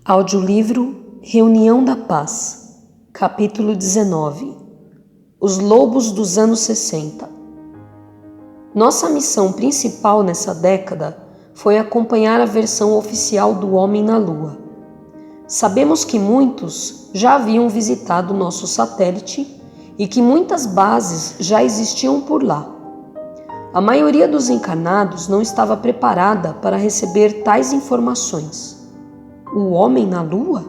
Audiolivro Reunião da Paz, capítulo 19. Os Lobos dos anos 60. Nossa missão principal nessa década foi acompanhar a versão oficial do Homem na Lua. Sabemos que muitos já haviam visitado nosso satélite e que muitas bases já existiam por lá. A maioria dos encarnados não estava preparada para receber tais informações. O Homem na Lua?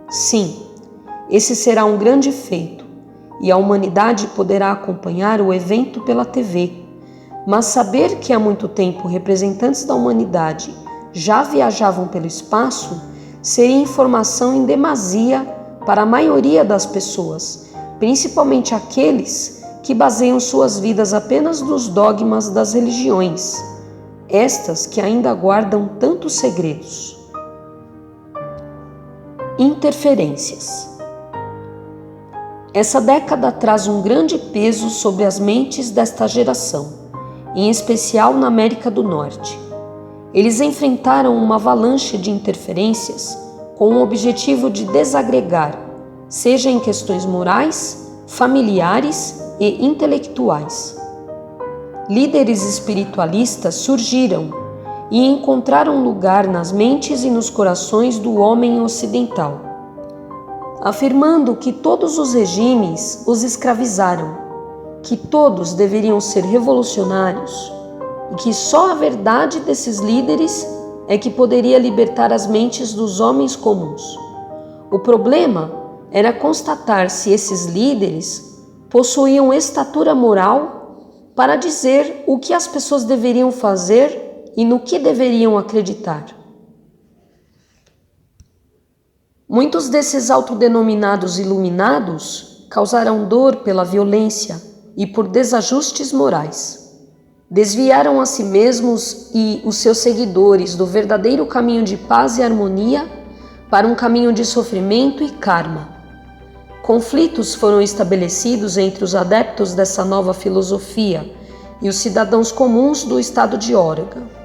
Sim, esse será um grande feito e a humanidade poderá acompanhar o evento pela TV. Mas saber que há muito tempo representantes da humanidade já viajavam pelo espaço seria informação em demasia para a maioria das pessoas, principalmente aqueles que baseiam suas vidas apenas nos dogmas das religiões, estas que ainda guardam tantos segredos. Interferências. Essa década traz um grande peso sobre as mentes desta geração, em especial na América do Norte. Eles enfrentaram uma avalanche de interferências com o objetivo de desagregar, seja em questões morais, familiares e intelectuais. Líderes espiritualistas surgiram e encontraram lugar nas mentes e nos corações do homem ocidental, afirmando que todos os regimes os escravizaram, que todos deveriam ser revolucionários e que só a verdade desses líderes é que poderia libertar as mentes dos homens comuns. O problema era constatar se esses líderes possuíam estatura moral para dizer o que as pessoas deveriam fazer e no que deveriam acreditar. Muitos desses autodenominados iluminados causaram dor pela violência e por desajustes morais. Desviaram a si mesmos e os seus seguidores do verdadeiro caminho de paz e harmonia para um caminho de sofrimento e karma. Conflitos foram estabelecidos entre os adeptos dessa nova filosofia e os cidadãos comuns do estado de Oregon.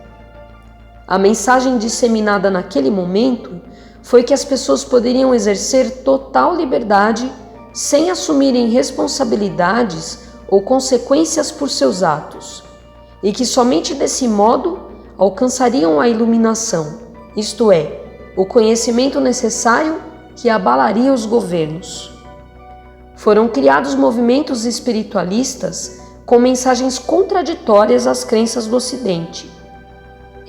A mensagem disseminada naquele momento foi que as pessoas poderiam exercer total liberdade sem assumirem responsabilidades ou consequências por seus atos, e que somente desse modo alcançariam a iluminação, isto é, o conhecimento necessário que abalaria os governos. Foram criados movimentos espiritualistas com mensagens contraditórias às crenças do Ocidente.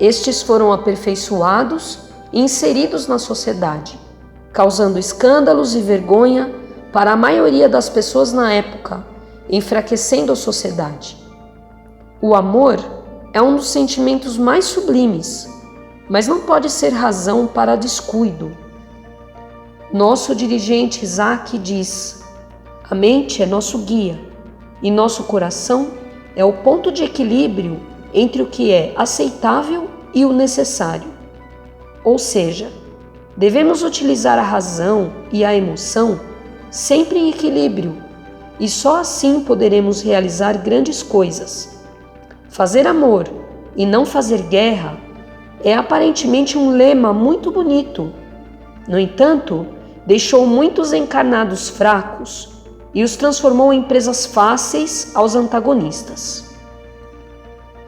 Estes foram aperfeiçoados e inseridos na sociedade, causando escândalos e vergonha para a maioria das pessoas na época, enfraquecendo a sociedade. O amor é um dos sentimentos mais sublimes, mas não pode ser razão para descuido. Nosso dirigente Isaac diz: a mente é nosso guia e nosso coração é o ponto de equilíbrio entre o que é aceitável e o necessário. Ou seja, devemos utilizar a razão e a emoção sempre em equilíbrio, e só assim poderemos realizar grandes coisas. Fazer amor e não fazer guerra é aparentemente um lema muito bonito. No entanto, deixou muitos encarnados fracos e os transformou em presas fáceis aos antagonistas.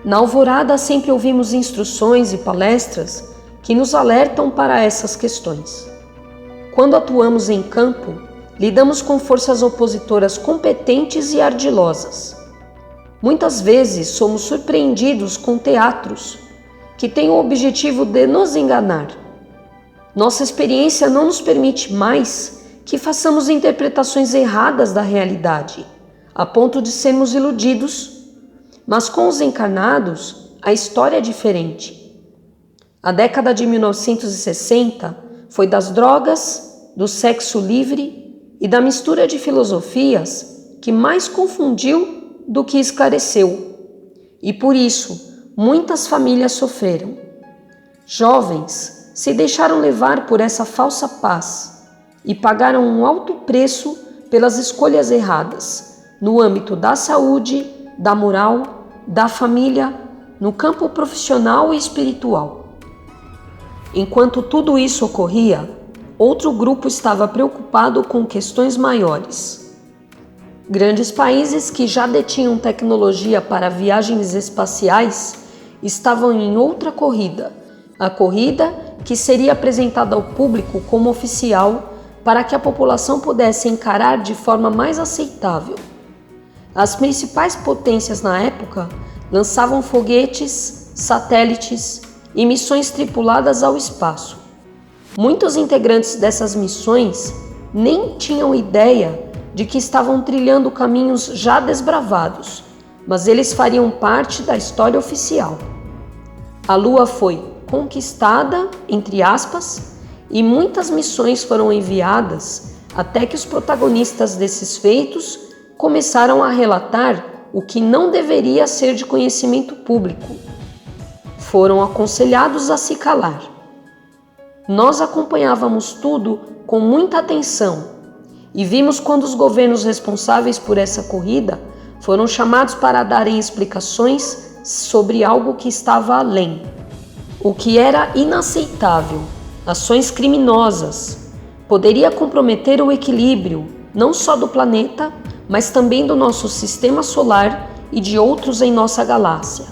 Na alvorada sempre ouvimos instruções e palestras que nos alertam para essas questões. Quando atuamos em campo, lidamos com forças opositoras competentes e ardilosas. Muitas vezes somos surpreendidos com teatros que têm o objetivo de nos enganar. Nossa experiência não nos permite mais que façamos interpretações erradas da realidade, a ponto de sermos iludidos. Mas com os encarnados, a história é diferente. A década de 1960 foi das drogas, do sexo livre e da mistura de filosofias que mais confundiu do que esclareceu. E por isso, muitas famílias sofreram. Jovens se deixaram levar por essa falsa paz e pagaram um alto preço pelas escolhas erradas, no âmbito da saúde, da moral, da família, no campo profissional e espiritual. Enquanto tudo isso ocorria, outro grupo estava preocupado com questões maiores. Grandes países que já detinham tecnologia para viagens espaciais estavam em outra corrida, a corrida que seria apresentada ao público como oficial para que a população pudesse encarar de forma mais aceitável. As principais potências na época lançavam foguetes, satélites e missões tripuladas ao espaço. Muitos integrantes dessas missões nem tinham ideia de que estavam trilhando caminhos já desbravados, mas eles fariam parte da história oficial. A Lua foi conquistada, entre aspas, e muitas missões foram enviadas até que os protagonistas desses feitos começaram a relatar o que não deveria ser de conhecimento público. Foram aconselhados a se calar. Nós acompanhávamos tudo com muita atenção e vimos quando os governos responsáveis por essa corrida foram chamados para darem explicações sobre algo que estava além, o que era inaceitável, ações criminosas, poderia comprometer o equilíbrio não só do planeta, mas também do nosso sistema solar e de outros em nossa galáxia.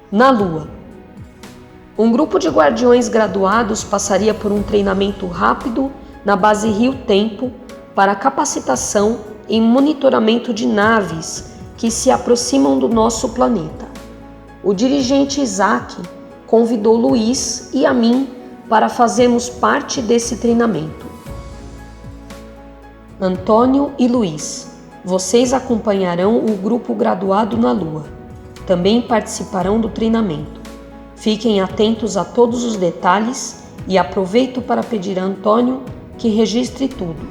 Na Lua, um grupo de guardiões graduados passaria por um treinamento rápido na base Rio Tempo para capacitação em monitoramento de naves que se aproximam do nosso planeta. O dirigente Isaac convidou Luiz e a mim para fazermos parte desse treinamento. Antônio e Luiz, vocês acompanharão o grupo graduado na Lua. Também participarão do treinamento. Fiquem atentos a todos os detalhes e aproveito para pedir a Antônio que registre tudo.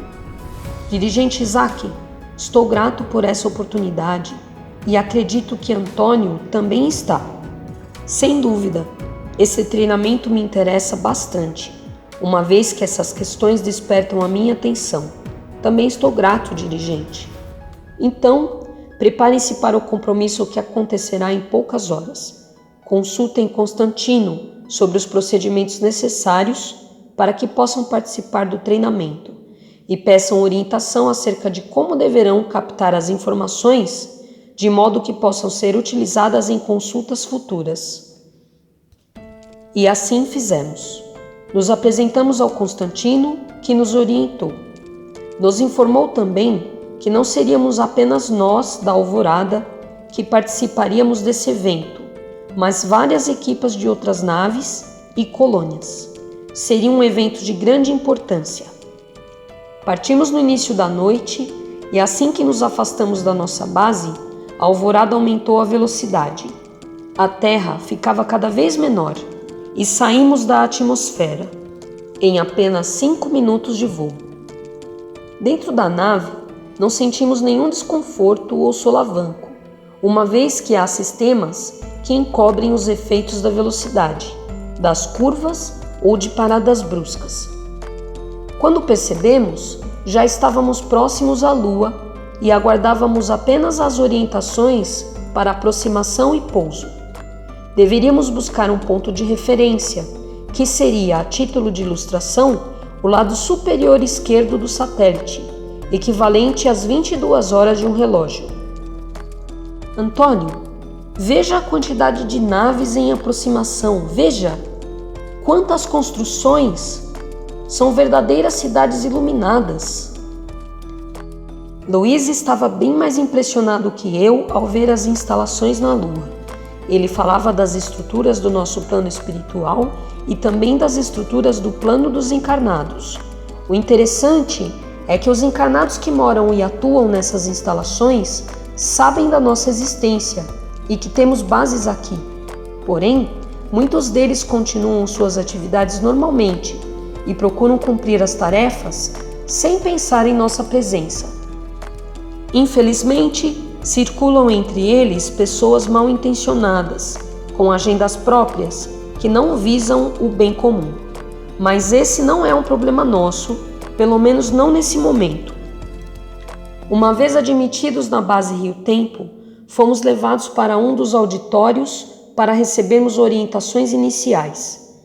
Dirigente Isaac, estou grato por essa oportunidade e acredito que Antônio também está. Sem dúvida, esse treinamento me interessa bastante, uma vez que essas questões despertam a minha atenção. Também estou grato, dirigente. Então, preparem-se para o compromisso que acontecerá em poucas horas. Consultem Constantino sobre os procedimentos necessários para que possam participar do treinamento e peçam orientação acerca de como deverão captar as informações de modo que possam ser utilizadas em consultas futuras. E assim fizemos. Nos apresentamos ao Constantino, que nos orientou. Nos informou também que não seríamos apenas nós, da Alvorada, que participaríamos desse evento, mas várias equipas de outras naves e colônias. Seria um evento de grande importância. Partimos no início da noite e assim que nos afastamos da nossa base, a Alvorada aumentou a velocidade. A Terra ficava cada vez menor e saímos da atmosfera, em apenas 5 minutos de voo. Dentro da nave, não sentimos nenhum desconforto ou solavanco, uma vez que há sistemas que encobrem os efeitos da velocidade, das curvas ou de paradas bruscas. Quando percebemos, já estávamos próximos à Lua e aguardávamos apenas as orientações para aproximação e pouso. Deveríamos buscar um ponto de referência, que seria, a título de ilustração, o lado superior esquerdo do satélite, equivalente às 22 horas de um relógio. Antônio, veja a quantidade de naves em aproximação, veja! Quantas construções! São verdadeiras cidades iluminadas. Luiz estava bem mais impressionado que eu ao ver as instalações na Lua. Ele falava das estruturas do nosso plano espiritual e também das estruturas do plano dos encarnados. O interessante é que os encarnados que moram e atuam nessas instalações sabem da nossa existência e que temos bases aqui. Porém, muitos deles continuam suas atividades normalmente e procuram cumprir as tarefas sem pensar em nossa presença. Infelizmente, circulam entre eles pessoas mal intencionadas, com agendas próprias que não visam o bem comum. Mas esse não é um problema nosso, pelo menos não nesse momento. Uma vez admitidos na base Rio Tempo, fomos levados para um dos auditórios para recebermos orientações iniciais.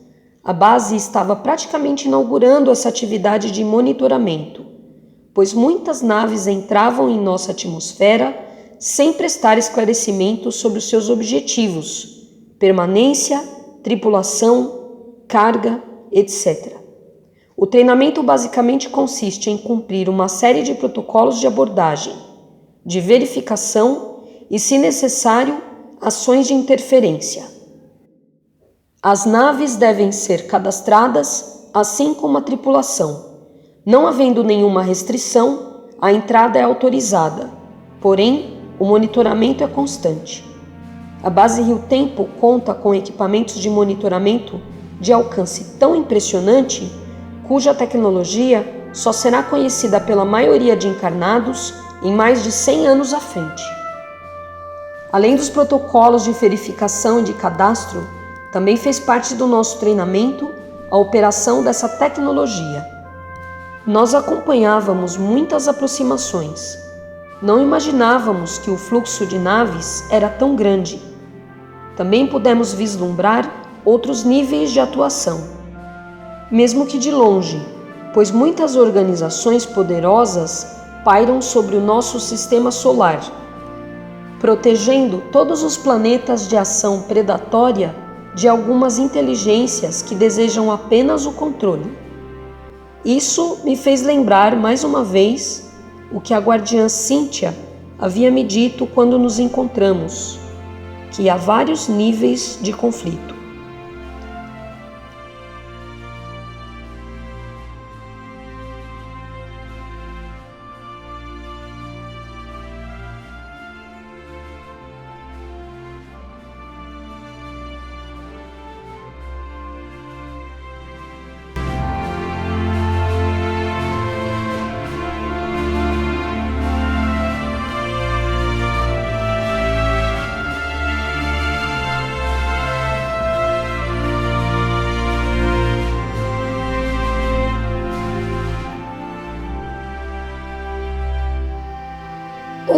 A base estava praticamente inaugurando essa atividade de monitoramento, pois muitas naves entravam em nossa atmosfera sem prestar esclarecimentos sobre os seus objetivos, permanência, tripulação, carga, etc. O treinamento basicamente consiste em cumprir uma série de protocolos de abordagem, de verificação e, se necessário, ações de interferência. As naves devem ser cadastradas, assim como a tripulação. Não havendo nenhuma restrição, a entrada é autorizada, porém, o monitoramento é constante. A base Rio Tempo conta com equipamentos de monitoramento de alcance tão impressionante, cuja tecnologia só será conhecida pela maioria de encarnados em mais de 100 anos à frente. Além dos protocolos de verificação e de cadastro, também fez parte do nosso treinamento a operação dessa tecnologia. Nós acompanhávamos muitas aproximações. Não imaginávamos que o fluxo de naves era tão grande. Também pudemos vislumbrar outros níveis de atuação, mesmo que de longe, pois muitas organizações poderosas pairam sobre o nosso sistema solar, protegendo todos os planetas de ação predatória de algumas inteligências que desejam apenas o controle. Isso me fez lembrar mais uma vez o que a guardiã Cíntia havia me dito quando nos encontramos, que há vários níveis de conflito.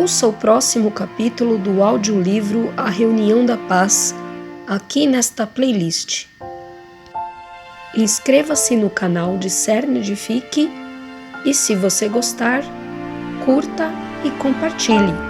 Ouça o próximo capítulo do audiolivro A Reunião da Paz, aqui nesta playlist. Inscreva-se no canal Discerne Edifique e, se você gostar, curta e compartilhe.